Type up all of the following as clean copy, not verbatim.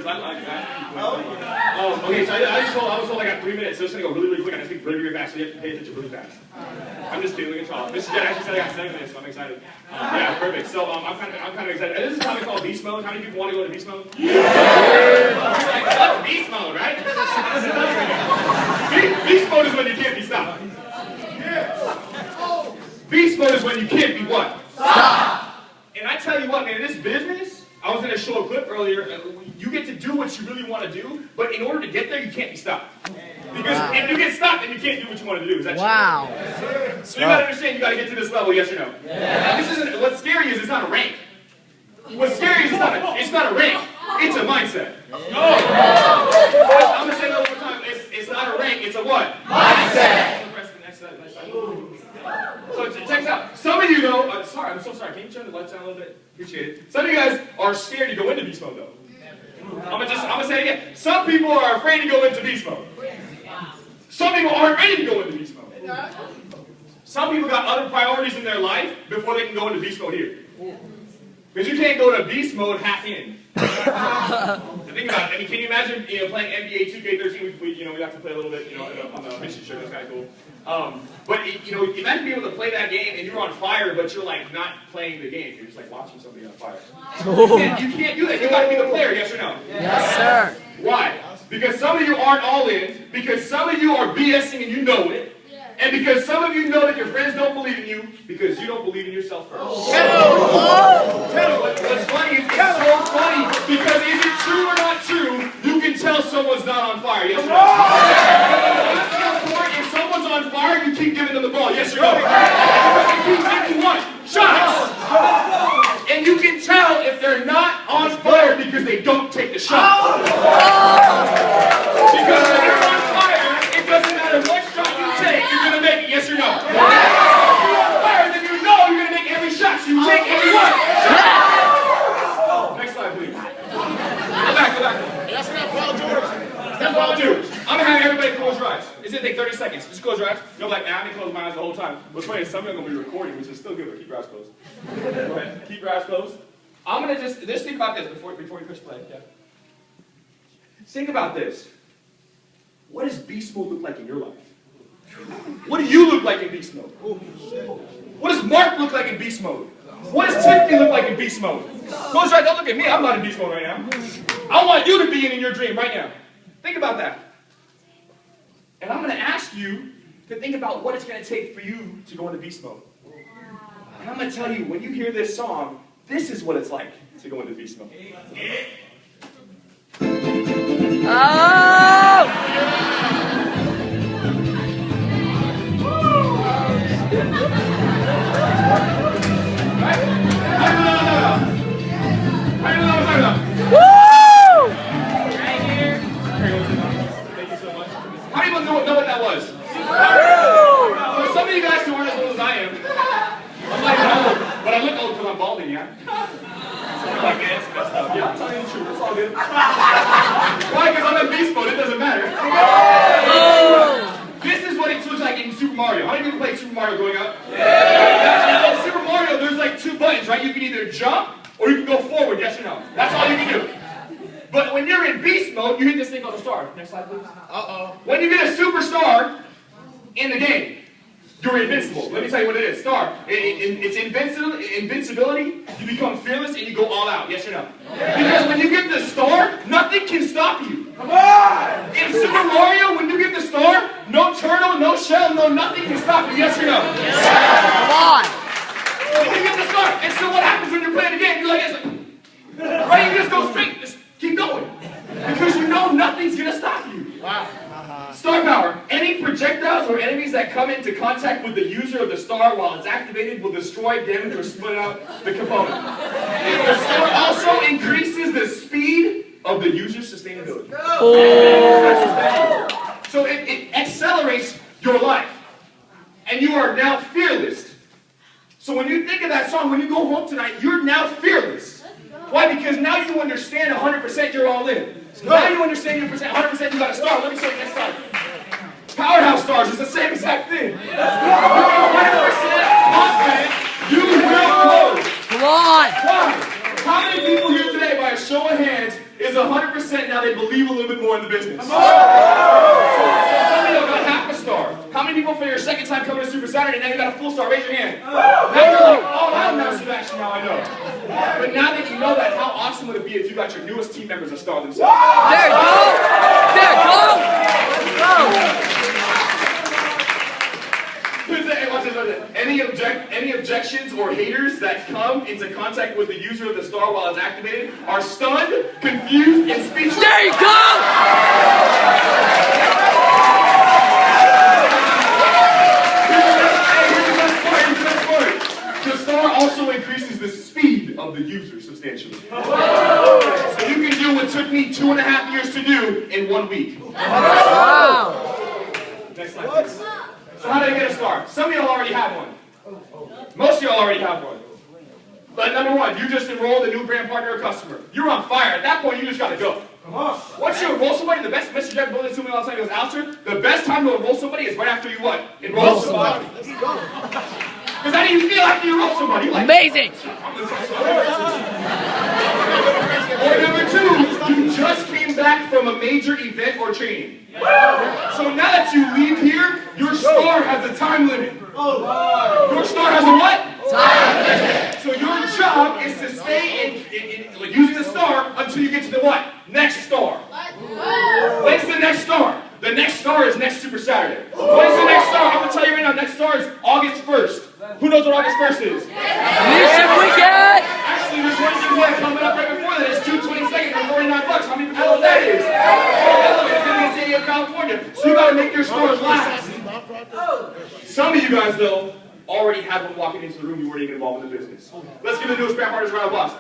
because I like that. Okay, so I was told I got 3 minutes, so it's going to go really, really quick. I just speak really, really fast, so you have to pay attention really fast. I'm just kidding, look at y'all. Mrs. Jen actually said I got 7 minutes, so I'm excited. Yeah, perfect. So I'm kind of excited. This is something called beast mode. How many people want to go to beast mode? Yeah! Beast mode, right? Beast mode is when you can't be stopped. Yeah. Beast mode is when you can't be what? Stop! And I tell you what, man, in this business, I was going to show a clip earlier. You get to do what you really want to do, but in order to get there, you can't be stopped. Because if you get stopped, then you can't do what you want to do. Is that true? So you got to understand, you got to get to this level, yes or no? Yeah. This isn't. What's scary is it's not a rank. What's scary is it's not a rank. It's a mindset. I'm going to say that one more time. It's not a rank. It's a what? Mindset. So check this out. Some of you though, I'm so sorry. Can you turn the lights down a little bit? Appreciate it. Some of you guys are scared to go into beast mode though. I'm gonna say it again. Some people are afraid to go into beast mode. Some people aren't ready to go into beast mode. Some people got other priorities in their life before they can go into beast mode here. Because you can't go to beast mode half in. Think about it. I mean, can you imagine, playing NBA 2K13? We have to play a little bit, on the mission show. That's kind of cool. But imagine being able to play that game and you're on fire, but you're like not playing the game. You're just like watching somebody on fire. You can't do that. You got to be the player. Yes or no? Yes, sir. Why? Because some of you aren't all in. Because some of you are BSing and you know it. And because some of you know that your friends don't believe in you, because you don't believe in yourself first. What's funny is it's so funny, because is it true or not true, you can tell someone's not on fire, yes or no? If someone's on fire, you keep giving them the ball, yes or no? You keep making shots. And you can tell if they're not on fire because they don't take the shot. Because when you're on fire, it doesn't matter what shot you take, you're going to make it, yes or no? If you're on fire, then you know you're going to make every shot. So you take every one. Next slide, please. Go back. That's not Paul George. That's what I'll do. I'm going to have everybody close your eyes. It's going to take 30 seconds. Just close your eyes. You'll be like, nah, I'm going to close my eyes the whole time. What's funny is some of them are going to be recording, which is still good, but keep your eyes closed. Go ahead. Keep your eyes closed. I'm going to just think about this before you push play. Yeah. Think about this. What does beast mode look like in your life? What do you look like in beast mode? What does Mark look like in beast mode? What does Tiffany look like in beast mode? Close your eyes. Don't look at me. I'm not in beast mode right now. I want you to be in your dream right now. Think about that. And I'm going to ask you to think about what it's going to take for you to go into beast mode. And I'm going to tell you, when you hear this song, this is what it's like to go into beast mode. How many people know what that was? For some of you guys who aren't as old as I am, I'm not even old, but I look old because I'm balding, yeah? Like, yeah, it's messed up. Yeah, I'm telling you the truth. It's all good. Why? Because I'm in beast mode. It doesn't matter. This is what it looks like in Super Mario. How many people played Super Mario growing up? Yeah. In Super Mario, there's like 2 buttons, right? You can either jump or you can go forward, yes or no? That's all you can do. But when you're in beast mode, you hit this thing called a star. Next slide, please. When you get a superstar in the game, you're invincible. Let me tell you what it is. Star. It's invincibility. You become fearless and you go all out. Yes or no? Because when you get the star, nothing can stop you. Come on! In Super Mario, when you get the star, no turtle, no shell, no nothing can stop you. Yes or no? Yes. Come on! When you get the star, and so what happens when you're playing the game? You're like, right? You just go straight. Just keep going. Because you know nothing's going to stop you. Wow. Star power. Any projectiles or enemies that come into contact with the user of the star while it's activated will destroy, damage, or split out the component. The star also increases the speed of the user's sustainability. So it accelerates your life. And you are now fearless. So when you think of that song, when you go home tonight, you're now fearless. Why? Because now you understand 100% you're all in. Now you understand you're 100% you got a star. Let me show you next slide. Powerhouse stars is the same exact thing. You're 100% confident you will close. Come on! Why? How many people here today, by a show of hands, is 100% now they believe a little bit more in the business. So some of y'all got half a star. How many people for your second time coming to Super Saturday now you got a full star? Raise your hand. Now you're like, oh, I'm master of action now, I know. But now that you know that, how awesome would it be if you got your newest team members a star themselves? There, go! There, go! Hey, watch this. Any objections or haters that come into contact with the user of the star while it's activated are stunned, confused, and speechless. There you go! Here's the best part. The star also increases the speed of the user substantially. So you can do what took me 2.5 years to do in 1 week. Wow! Next slide, please. So how do I get a star? Some of y'all already have one. Most of y'all already have one. But number one, you just enrolled a new brand partner or customer. You're on fire. At that point, you just got to go. Once you enroll somebody, the best message I've been to me all the time is, Alistair, the best time to enroll somebody is right after you what? Enroll somebody. Because how do you feel after you enroll somebody? Like, Amazing! or number two, you just came back from a major event or training. So now that you leave here, your star has a time limit. Your star has a what? Time limit. So your job is to stay in using the star until you get to the what? Next star. When's the next star? The next star is next Super Saturday. When's the next star? I'm going to tell you right now, next star is August 1st. Who knows what August 1st is? Leadership Weekend! Actually, there's one coming up right before that. It's June 22nd for $49. How many people know what that is? City of California. So you got to make your stores last. Some of you guys, though, already had one walking into the room you weren't even involved in the business. Let's give the newest brand partners a round of applause.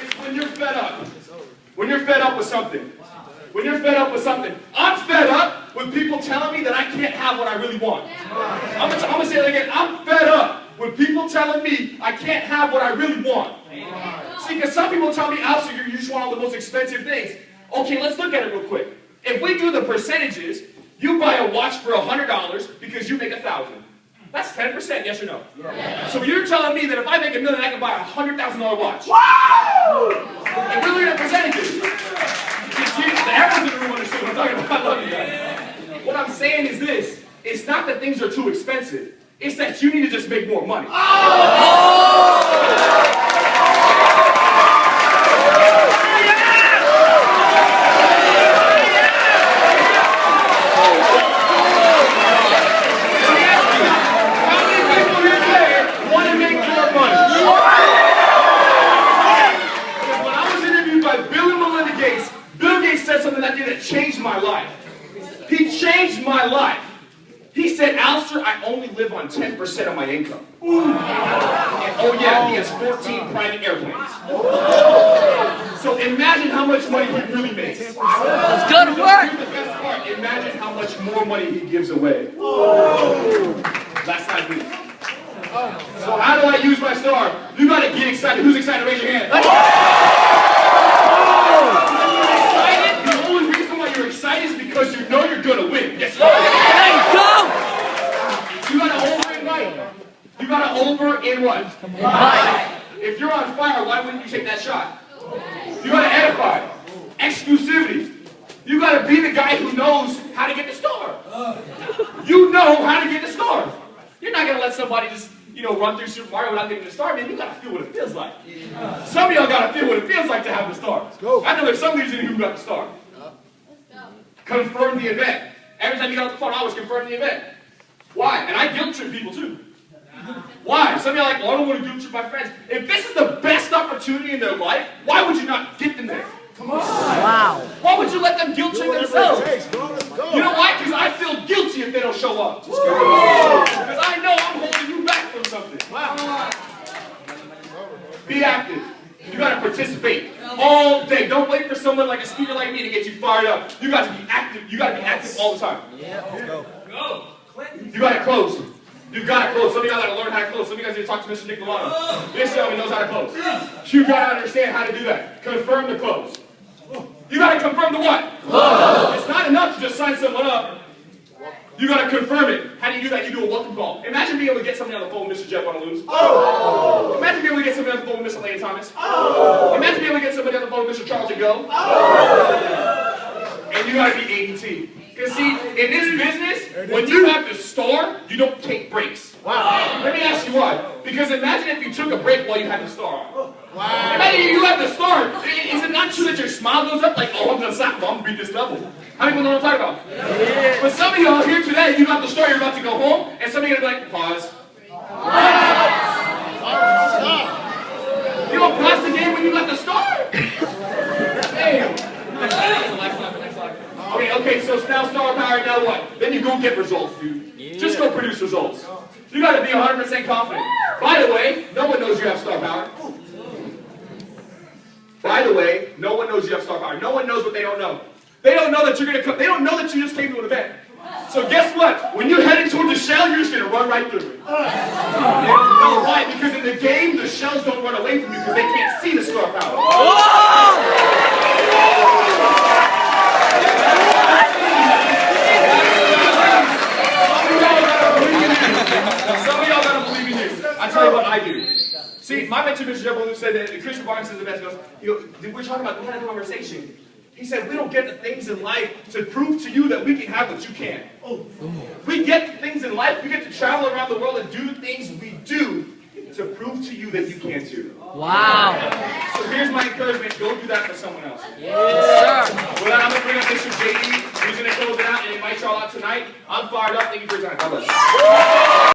It's when you're fed up. When you're fed up with something. When you're fed up with something. I'm fed up with people telling me that I can't have what I really want. I'm going to say it again. I'm fed up with people telling me I can't have what I really want. See, because some people tell me, Alistair, you just want all the most expensive things. Okay, let's look at it real quick. If we do the percentages, you buy a watch for $100 because you make $1,000. That's 10%, yes or no? Yeah. So you're telling me that if I make $1 million, I can buy a $100,000 watch. Wow! And we're looking at percentages. The average in the room understood what I'm talking about. I love you guys. What I'm saying is this. It's not that things are too expensive. It's that you need to just make more money. Changed my life. He changed my life. He said, Alistair, I only live on 10% of my income. And oh yeah, he has 14 private airplanes. So imagine how much money he really makes. It's good work. Here's the best part. Imagine how much more money he gives away. Last slide, please. So how do I use my star? You gotta get excited. Who's excited? Raise your hand. You're excited is because you know you're gonna win. Yes, you go! You gotta over-invite. You gotta over-in-what? If you're on fire, why wouldn't you take that shot? You gotta edify. Exclusivity. You gotta be the guy who knows how to get the star. You know how to get the star. You're not gonna let somebody just, run through Super Mario without getting the star, man. You gotta feel what it feels like. Some of y'all gotta feel what it feels like to have the star. I know there's some of you who got the star. Confirm the event. Every time you get off the phone, I always confirm the event. Why? And I guilt trip people too. Why? Some of you are like, well, I don't want to guilt trip my friends. If this is the best opportunity in their life, why would you not get them there? Come on. Wow. Why would you let them guilt trip themselves? You know why? Because I feel guilty if they don't show up. Because I know I'm holding you back from something. Wow. Be active. You gotta participate all day. Don't wait for someone like a speaker like me to get you fired up. You got to be active. You gotta be active all the time. Yeah, let's go. Go. You gotta close. You gotta close. Some of y'all gotta learn how to close. Some of you guys need to talk to Mr. Nick Milano. This gentleman knows how to close. You gotta understand how to do that. Confirm the close. You gotta confirm the what? Close. It's not enough to just sign someone up. You gotta confirm it. How do you do that? You do a welcome call. Imagine being able to get somebody on the phone with Mr. Jeff Wanna Lose. Oh. Imagine being able to get somebody on the phone with Mr. Lane Thomas. Oh. Imagine being able to get somebody on the phone with Mr. Charles Go. Oh. And you gotta be ADT. Because see, in this business, when you have the star, you don't take breaks. Wow. Let me ask you why. Because imagine if you took a break while you had the star on. Wow. Imagine you have the star. Is it not true that your smile goes up like, oh, I'm gonna stop, I'm gonna beat this level? How many people know what I'm talking about? Yeah. But some of y'all here today, you got the star, you're about to go home, and some of you are gonna be like, pause. You don't pause the game when you got the star? Damn. Okay, so now star power, now what? Then you go get results, dude. Yeah. Just go produce results. You gotta be 100% confident. By the way, no one knows you have star power. By the way, no one knows you have star power. No one knows what they don't know. They don't know that you're gonna come. They don't know that you just came to an event. So guess what? When you're heading toward the shell, you're just gonna run right through it. No, why? Because in the game, the shells don't run away from you because they can't see the star power. Some of y'all gotta believe in you. I tell you what I do. See, my mentor, Mr. Jeff Wanna said that Christian Barnes is the best. He goes, we're talking about, we had a conversation. He said, we don't get the things in life to prove to you that we can have what you can. We get the things in life, we get to travel around the world and do the things we do to prove to you that you can too. Wow. So here's my encouragement, go do that for someone else. Yes, sir. Well, I'm going to bring up Mr. JD, who's going to close it out and invite y'all out tonight. I'm fired up. Thank you for your time. God bless.